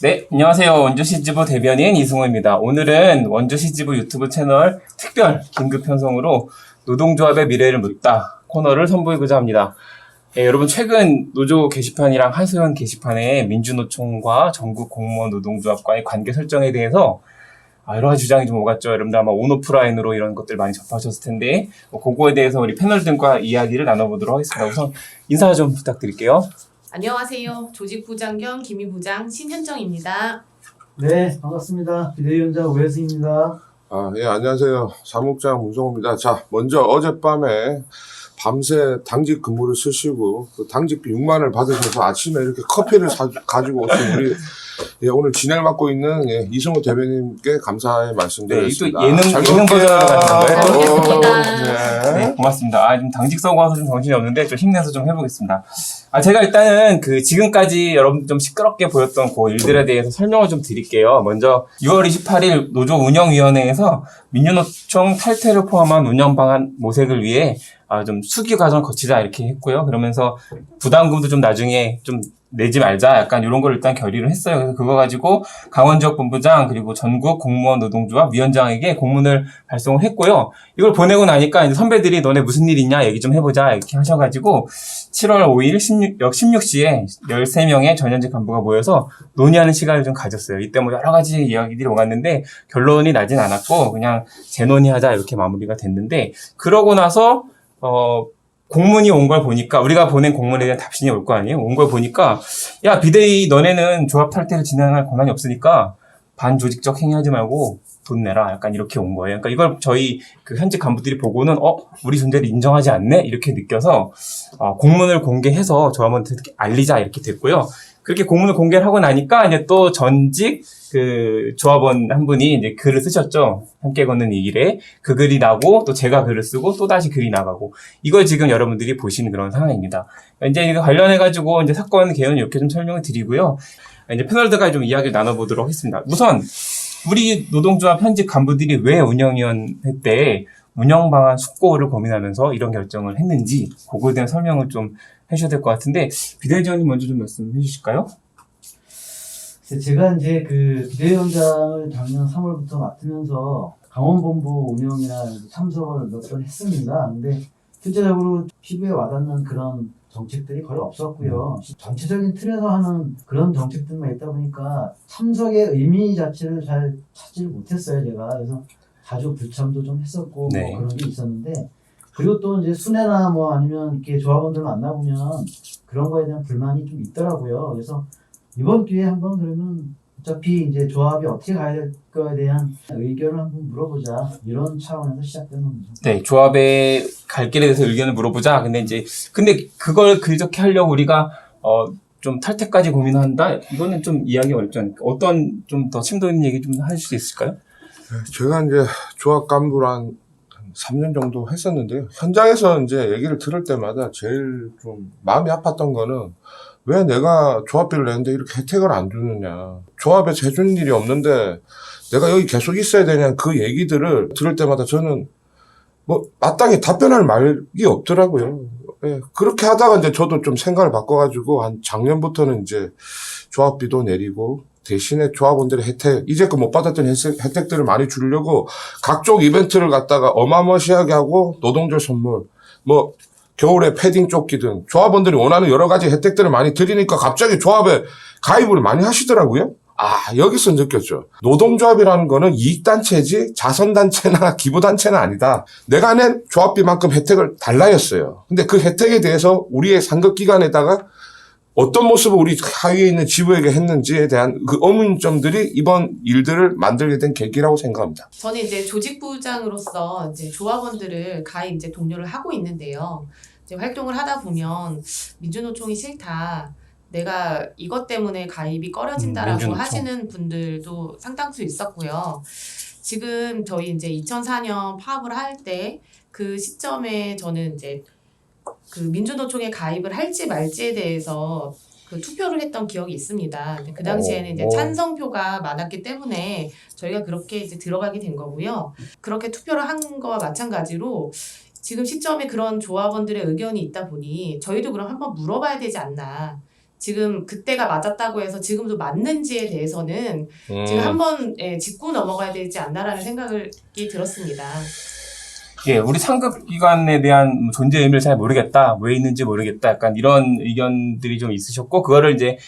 네, 안녕하세요. 원주시지부 대변인 이승호입니다. 오늘은 원주시지부 유튜브 채널 특별 긴급 편성으로 노동조합의 미래를 묻다 코너를 선보이고자 합니다. 네, 여러분 최근 노조 게시판이랑 한소연 게시판에 민주노총과 전국 공무원 노동조합과의 관계 설정에 대해서 여러 가지 주장이 좀 오갔죠. 여러분들 아마 온오프라인으로 이런 것들 많이 접하셨을 텐데 그거에 대해서 우리 패널 등과 이야기를 나눠보도록 하겠습니다. 우선 인사 좀 부탁드릴게요. 안녕하세요. 조직부장 겸 기미부장 신현정입니다. 네, 반갑습니다. 비대위원장 오혜승입니다. 예, 안녕하세요. 사무국장 문성호입니다. 자, 먼저 어젯밤에 밤새 당직 근무를 쓰시고 그 당직비 6만 원을 받으셔서 아침에 이렇게 커피를 가지고 오신 우리 오늘 진행을 맡고 있는 이승호 대변인께 감사의 말씀드리겠습니다. 네, 또 예능 버전으로 가시는 거예요? 네. 네, 고맙습니다. 지금 당직 서고 와서 좀 정신이 없는데 좀 힘내서 좀 해보겠습니다. 제가 일단은 지금까지 여러분 좀 시끄럽게 보였던 그 일들에 대해서 설명을 좀 드릴게요. 먼저 6월 28일 노조 운영위원회에서 민주노총 탈퇴를 포함한 운영 방안 모색을 위해 좀 수기 과정을 거치자 이렇게 했고요. 그러면서 부담금도 좀 나중에 좀 내지 말자 약간 이런 걸 일단 결의를 했어요. 그래서 그거 가지고 강원지역본부장 그리고 전국 공무원 노동조합 위원장에게 공문을 발송을 했고요. 이걸 보내고 나니까 이제 선배들이 너네 무슨 일 있냐 얘기 좀 해보자 이렇게 하셔가지고 7월 5일 16시에 13명의 전현직 간부가 모여서 논의하는 시간을 좀 가졌어요. 이때 뭐 여러 가지 이야기들이 오갔는데 결론이 나진 않았고 그냥 재논의하자 이렇게 마무리가 됐는데 그러고 나서 공문이 온 걸 보니까 우리가 보낸 공문에 대한 답신이 올 거 아니에요? 온 걸 보니까 야 비대위 너네는 조합 탈퇴를 진행할 권한이 없으니까 반조직적 행위하지 말고 돈 내라 약간 이렇게 온 거예요. 그러니까 이걸 저희 현직 간부들이 보고는 우리 존재를 인정하지 않네 이렇게 느껴서 공문을 공개해서 조합원들한테 알리자 이렇게 됐고요. 그렇게 공문을 공개를 하고 나니까 이제 또 전직 조합원 한 분이 이제 글을 쓰셨죠. 함께 걷는 이 길에 그 글이 나고 또 제가 글을 쓰고 또 다시 글이 나가고 이걸 지금 여러분들이 보시는 그런 상황입니다. 이제 이거 관련해가지고 이제 사건 개요는 이렇게 좀 설명을 드리고요. 이제 패널들과 좀 이야기를 나눠보도록 하겠습니다. 우선 우리 노동조합 현직 간부들이 왜 운영위원회 때 운영 방안 숙고를 고민하면서 이런 결정을 했는지 그거에 대한 설명을 좀 해주셔야 될 것 같은데 비대위원장님 먼저 좀 말씀해 주실까요? 제가 이제 비대위원장을 작년 3월부터 맡으면서 강원본부 운영이나 참석을 몇 번 했습니다. 근데 실제적으로 피부에 와닿는 그런 정책들이 거의 없었고요. 전체적인 틀에서 하는 그런 정책들만 있다 보니까 참석의 의미 자체를 잘 찾지를 못했어요, 제가. 그래서 자주 불참도 좀 했었고 네. 그런 게 있었는데 그리고 또 이제 순회나 아니면 이렇게 조합원들 만나보면 그런 거에 대한 불만이 좀 있더라고요. 그래서 이번 기회에 한번 그러면 어차피 이제 조합이 어떻게 가야 될 거에 대한 의견을 한번 물어보자 이런 차원에서 시작된 겁니다. 네, 조합의 갈 길에 대해서 의견을 물어보자. 근데 그걸 그렇게 하려고 우리가 좀 탈퇴까지 고민한다. 이거는 좀 이야기가 어렵지 않을까? 어떤 좀 더 심도 있는 얘기 좀 하실 수 있을까요? 제가 이제 조합 간부를 한 3년 정도 했었는데요. 현장에서 이제 얘기를 들을 때마다 제일 좀 마음이 아팠던 거는 왜 내가 조합비를 내는데 이렇게 혜택을 안 주느냐. 조합에서 해주는 일이 없는데 내가 여기 계속 있어야 되냐. 그 얘기들을 들을 때마다 저는 마땅히 답변할 말이 없더라고요. 예, 그렇게 하다가 이제 저도 좀 생각을 바꿔가지고 한 작년부터는 이제 조합비도 내리고 대신에 조합원들의 이제껏 못 받았던 혜택들을 많이 주려고 각종 이벤트를 갖다가 어마무시하게 하고 노동절 선물, 겨울에 패딩 조끼 등 조합원들이 원하는 여러 가지 혜택들을 많이 드리니까 갑자기 조합에 가입을 많이 하시더라고요. 여기서 느꼈죠. 노동조합이라는 거는 이익단체지 자선단체나 기부단체는 아니다. 내가 낸 조합비만큼 혜택을 달라였어요. 근데 그 혜택에 대해서 우리의 상급기관에다가 어떤 모습을 우리 하위에 있는 지부에게 했는지에 대한 그 의문점들이 이번 일들을 만들게 된 계기라고 생각합니다. 저는 이제 조직부장으로서 이제 조합원들을 가입 이제 독려를 하고 있는데요. 이제 활동을 하다 보면 민주노총이 싫다. 내가 이것 때문에 가입이 꺼려진다라고 민주노총. 하시는 분들도 상당수 있었고요. 지금 저희 이제 2004년 파업을 할 때 그 시점에 저는 이제 민주노총에 가입을 할지 말지에 대해서 투표를 했던 기억이 있습니다. 근데 그 당시에는 이제 찬성표가 많았기 때문에 저희가 그렇게 이제 들어가게 된 거고요. 그렇게 투표를 한 거와 마찬가지로 지금 시점에 그런 조합원들의 의견이 있다 보니 저희도 그럼 한번 물어봐야 되지 않나. 지금 그때가 맞았다고 해서 지금도 맞는지에 대해서는 지금 한번 짚고 넘어가야 되지 않나라는 생각이 들었습니다. 예, 우리 상급 기관에 대한 존재 의미를 잘 모르겠다, 왜 있는지 모르겠다, 약간 이런 의견들이 좀 있으셨고, 그거를 이제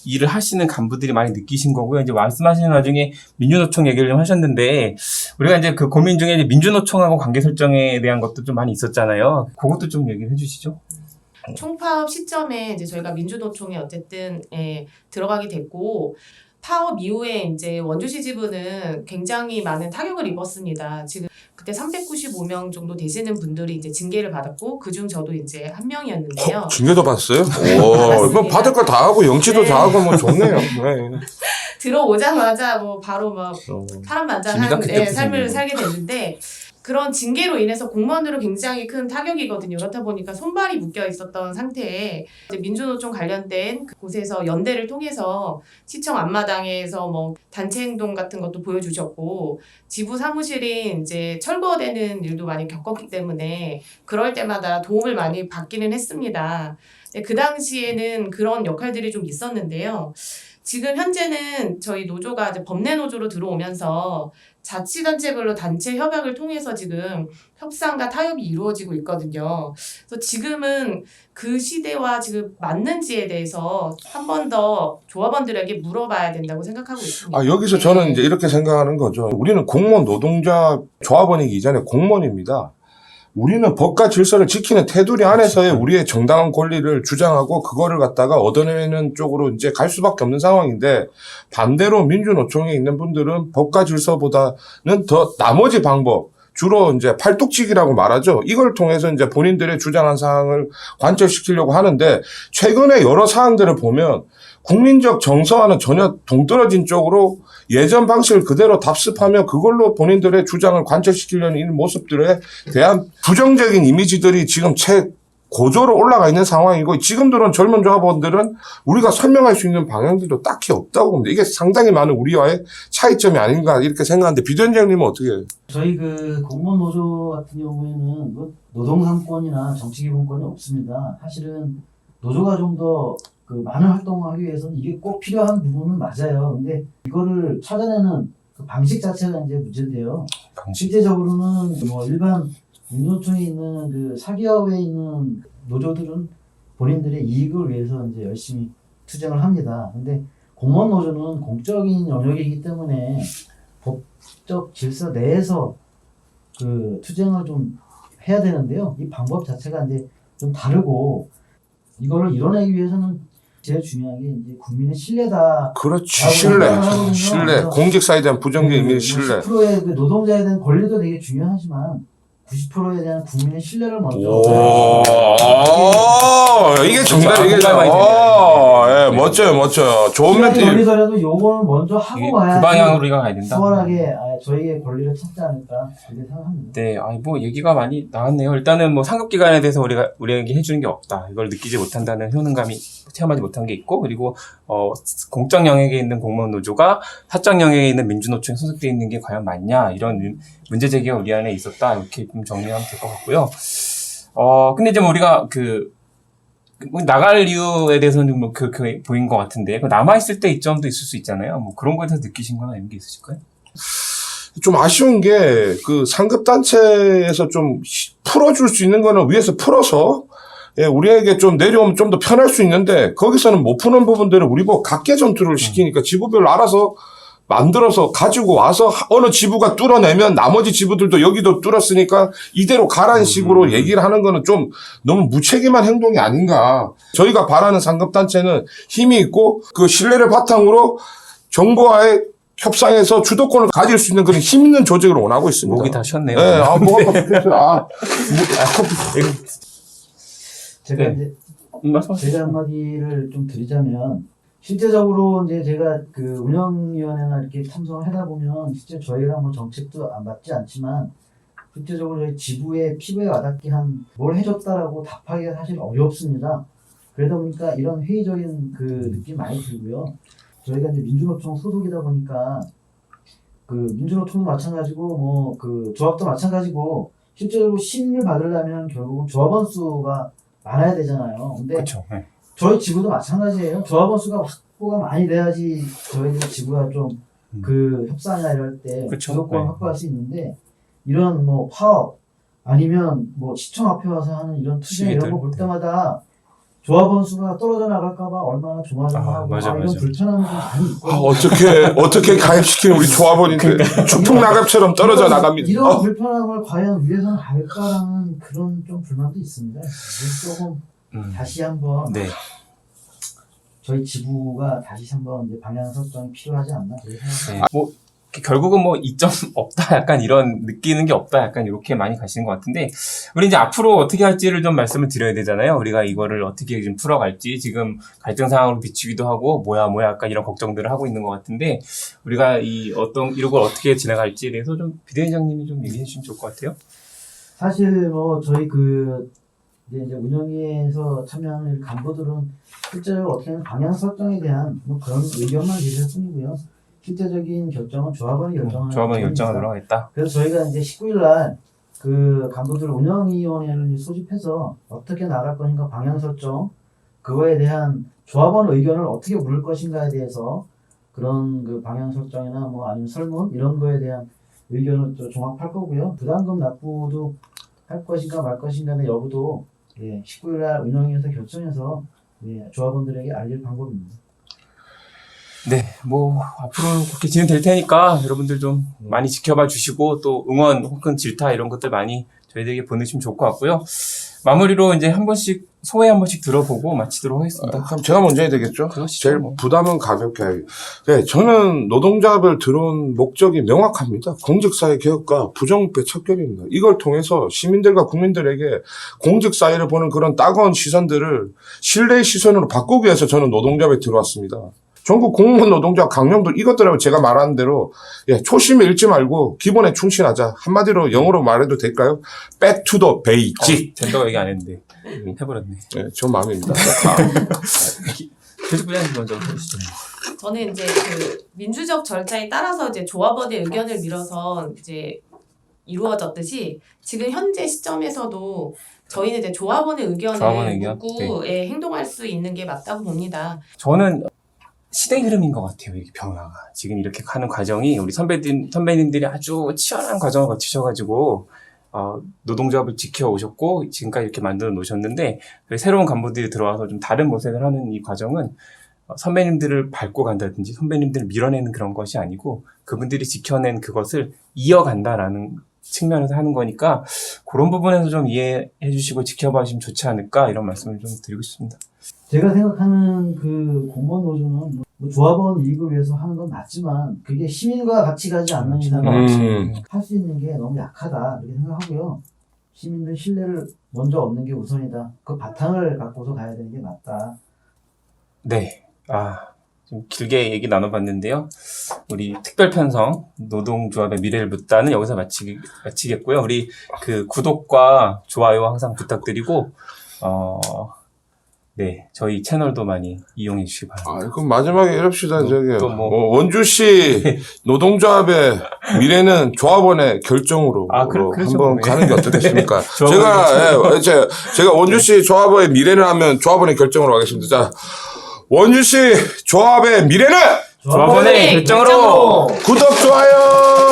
일을 하시는 간부들이 많이 느끼신 거고요. 이제 말씀하시는 와중에 민주노총 얘기를 좀 하셨는데, 우리가 이제 그 고민 중에 이제 민주노총하고 관계 설정에 대한 것도 좀 많이 있었잖아요. 그것도 좀 얘기를 해주시죠. 총파업 시점에 이제 저희가 민주노총에 어쨌든 들어가게 됐고, 파업 이후에 이제 원주시 지부는 굉장히 많은 타격을 입었습니다. 지금 그때 395명 정도 되시는 분들이 이제 징계를 받았고, 그중 저도 이제 한 명이었는데요. 징계도 받았어요? 오, 받았습니다. 뭐 받을 거 다 하고 영치도 네. 다 하고 뭐 좋네요. 네. 들어오자마자 뭐 바로 막 재미가 파란만장한 그때부터 삶을 생기네. 살게 됐는데, 그런 징계로 인해서 공무원들은 굉장히 큰 타격이거든요. 그렇다 보니까 손발이 묶여 있었던 상태에 이제 민주노총 관련된 곳에서 연대를 통해서 시청 앞마당에서 뭐 단체 행동 같은 것도 보여주셨고, 지부 사무실이 이제 철거되는 일도 많이 겪었기 때문에 그럴 때마다 도움을 많이 받기는 했습니다. 그 당시에는 그런 역할들이 좀 있었는데요. 지금 현재는 저희 노조가 이제 법내 노조로 들어오면서 자치단체별로 단체 협약을 통해서 지금 협상과 타협이 이루어지고 있거든요. 그래서 지금은 그 시대와 지금 맞는지에 대해서 한 번 더 조합원들에게 물어봐야 된다고 생각하고 있습니다. 아, 여기서 저는 이제 이렇게 생각하는 거죠. 우리는 공무원 노동자 조합원이기 이전에 공무원입니다. 우리는 법과 질서를 지키는 테두리 안에서의 우리의 정당한 권리를 주장하고 그거를 갖다가 얻어내는 쪽으로 이제 갈 수밖에 없는 상황인데, 반대로 민주노총에 있는 분들은 법과 질서보다는 더 나머지 방법, 주로 이제 팔뚝치기라고 말하죠. 이걸 통해서 이제 본인들의 주장한 사항을 관철시키려고 하는데, 최근에 여러 사항들을 보면 국민적 정서와는 전혀 동떨어진 쪽으로 예전 방식을 그대로 답습하며 그걸로 본인들의 주장을 관철시키려는 이 모습들에 대한 부정적인 이미지들이 지금 최고조로 올라가 있는 상황이고, 지금 들은 젊은 조합원들은 우리가 설명할 수 있는 방향들도 딱히 없다고 봅니다. 이게 상당히 많은 우리와의 차이점이 아닌가 이렇게 생각하는데, 비대위원장님은 어떻게 해요? 저희 그 공무원 노조 같은 경우에는 뭐 노동상권이나 정치기본권이 없습니다. 사실은 노조가 좀 더 그 많은 활동을 하기 위해서는 이게 꼭 필요한 부분은 맞아요. 근데 이거를 찾아내는 그 방식 자체가 이제 문제인데요. 실제적으로는 뭐 일반 민주노총에 있는 그 사기업에 있는 노조들은 본인들의 이익을 위해서 이제 열심히 투쟁을 합니다. 근데 공무원 노조는 공적인 영역이기 때문에 법적 질서 내에서 그 투쟁을 좀 해야 되는데요. 이 방법 자체가 이제 좀 다르고, 이거를 이뤄내기 위해서는 제일 중요한 게 이제 국민의 신뢰다. 그렇지, 신뢰. 공직사에 대한 부정적인 이미지 신뢰. 10%의 그 노동자에 대한 권리도 되게 중요하지만 90%에 대한 국민의 신뢰를 먼저. 오, 이게 정답, 이게 예, 멋져요. 좋은 멘트. 걸리더라도 요거는 먼저 하고 그 가야지. 방향으로 우리가 가야 된다. 수월하게 저희의 권리를 찾지 않을까 그렇게 생각합니다. 네, 뭐 얘기가 많이 나왔네요. 일단은 뭐 상급기관에 대해서 우리에게 해주는 게 없다. 이걸 느끼지 못한다는 효능감이 체험하지 못한 게 있고, 그리고 공적 영역에 있는 공무원 노조가 사적 영역에 있는 민주노총에 소속되어 있는 게 과연 맞냐, 이런 문제 제기가 우리 안에 있었다. 이렇게 좀 정리하면 될 것 같고요. 근데 이제 뭐 우리가 나갈 이유에 대해서는 좀 그렇게 보인 것 같은데, 남아있을 때 이점도 있을 수 있잖아요. 뭐 그런 거에 대해서 느끼신 거나 이런 게 있으실까요? 좀 아쉬운 게, 그 상급단체에서 좀 풀어줄 수 있는 거는 위에서 풀어서, 예, 우리에게 좀 내려오면 좀 더 편할 수 있는데, 거기서는 못 푸는 부분들을 우리 보고 각계 전투를 시키니까 지부별로 알아서 만들어서 가지고 와서 어느 지부가 뚫어내면 나머지 지부들도 여기도 뚫었으니까 이대로 가라는 식으로 얘기를 하는 거는 좀 너무 무책임한 행동이 아닌가. 저희가 바라는 상급단체는 힘이 있고 그 신뢰를 바탕으로 정부와의 협상에서 주도권을 가질 수 있는 그런 힘 있는 조직을 원하고 있습니다. 목이 다 쉬었네요. 네, 뭐가 좋겠어요. 제가 네. 이제 말씀하세요. 제가 한마디를 좀 드리자면, 실제적으로 이제 제가 그 운영위원회나 이렇게 참석을 하다 보면 실제 저희랑 뭐 정책도 안 맞지 않지만 실제적으로 저희 지부의 피부에 와닿게 한 뭘 해줬다라고 답하기가 사실 어렵습니다. 그러다 보니까 이런 회의적인 그 느낌 많이 들고요. 저희가 이제 민주노총 소속이다 보니까 그 민주노총도 마찬가지고 뭐 그 조합도 마찬가지고 실제로 신임을 받으려면 결국은 조합원 수가 많아야 되잖아요. 근데 그렇죠. 네. 저희 지구도 마찬가지예요. 조합원 수가 확보가 많이 돼야지 저희들 지구가 좀 그 협상이나 이럴 때 그쵸. 주도권 네. 확보할 수 있는데 이런 뭐 파업 아니면 뭐 시청 앞에 와서 하는 이런 투쟁 이런 시위들. 거 볼 때마다 조합원 수가 떨어져 나갈까봐 얼마나 조마조마하고 맞아, 이런 맞아. 불편함이 좀 많이 있고 어떻게 가입시키는 우리 조합원인데 축풍낙엽처럼 떨어져 나갑니다. 이런 불편함을 과연 위해서는 할까라는 그런 좀 불만도 있습니다. 그래서 조금 다시 한번 네. 저희 지구가 다시 한번 이제 방향 설정이 필요하지 않나 그렇게 생각합니다. 네. 뭐 결국은 뭐 이점 없다 약간 이런 느끼는 게 없다 약간 이렇게 많이 가시는 것 같은데 우리 이제 앞으로 어떻게 할지를 좀 말씀을 드려야 되잖아요. 우리가 이거를 어떻게 좀 풀어갈지 지금 갈등 상황으로 비추기도 하고 뭐야 약간 이런 걱정들을 하고 있는 것 같은데 우리가 이걸 어떻게 지나갈지에 대해서 좀 비대위원장님이 좀 얘기해 주시면 좋을 것 같아요. 사실 뭐 저희 이제 운영위에서 참여하는 간부들은 실제로 어떻게 하면 방향 설정에 대한 뭐 그런 의견만 제시할 뿐이고요. 실제적인 결정은 조합원이 결정하는 조합원의 부분이니까. 결정하도록 하겠다. 그래서 저희가 이제 19일날 그 간부들 운영위원회를 소집해서 어떻게 나갈 것인가 방향 설정, 그거에 대한 조합원 의견을 어떻게 물을 것인가에 대해서 그런 그 방향 설정이나 뭐 아니면 설문 이런 거에 대한 의견을 또 종합할 거고요. 부담금 납부도 할 것인가 말 것인가의 여부도 19일날 운영위에서 결정해서 조합원들에게 알릴 방법입니다. 네, 뭐 앞으로 그렇게 진행될 테니까 여러분들 좀 많이 지켜봐 주시고 또 응원 혹은 질타 이런 것들 많이 저희들에게 보내주시면 좋을 것 같고요. 마무리로 이제 한 번씩 소회 한 번씩 들어보고 마치도록 하겠습니다. 그럼 제가 먼저 해야 되겠죠? 그러시죠, 제일 뭐. 부담은 가볍게 하기. 네, 저는 노동조합을 들어온 목적이 명확합니다. 공직사회 개혁과 부정부패 척결입니다. 이걸 통해서 시민들과 국민들에게 공직사회를 보는 그런 따가운 시선들을 신뢰의 시선으로 바꾸기 위해서 저는 노동조합에 들어왔습니다. 전국 공무원 노동조합 강령도 이것들하고 제가 말하는 대로 초심을 잃지 말고 기본에 충실하자. 한마디로 영어로 말해도 될까요? Back to the basic. 된다고 얘기 안 했는데 해버렸네. 네, 저 마음입니다. 계속 부장님 먼저 해주시죠. 저는 이제 그 민주적 절차에 따라서 이제 조합원의 의견을 밀어서 이제 이루어졌듯이 지금 현재 시점에서도 저희는 이제 조합원의 의견을 의견? 묻고 행동할 수 있는 게 맞다고 봅니다. 저는 시대 흐름인 것 같아요. 이게 변화가 지금 이렇게 하는 과정이 우리 선배님들이 아주 치열한 과정을 거치셔가지고 노동조합을 지켜오셨고 지금까지 이렇게 만들어 놓으셨는데 새로운 간부들이 들어와서 좀 다른 모색을 하는 이 과정은 선배님들을 밟고 간다든지 선배님들을 밀어내는 그런 것이 아니고 그분들이 지켜낸 그것을 이어간다라는 측면에서 하는 거니까 그런 부분에서 좀 이해해 주시고 지켜봐 주시면 좋지 않을까 이런 말씀을 좀 드리고 싶습니다. 제가 생각하는 그 공무원 노조는 뭐 조합원 이익을 위해서 하는 건 맞지만 그게 시민과 같이 가지 않는 이상은 할 수 있는 게 너무 약하다 이렇게 생각하고요. 시민들 신뢰를 먼저 얻는 게 우선이다. 그 바탕을 갖고서 가야 되는 게 맞다. 네, 좀 길게 얘기 나눠봤는데요. 우리 특별편성 노동조합의 미래를 묻다는 여기서 마치겠고요. 우리 그 구독과 좋아요 항상 부탁드리고 네, 저희 채널도 많이 이용해 주시기 바랍니다. 그럼 마지막에 이럽시다. 저기 또 뭐. 원주시 노동조합의 미래는 조합원의 결정으로 그렇죠. 한번 네. 가는 게 어떻겠습니까? 조합원의 제가 원주시 조합의 미래는 하면 조합원의 결정으로 하겠습니다. 자, 원주시 조합의 미래는 조합원의 결정으로 구독, 좋아요!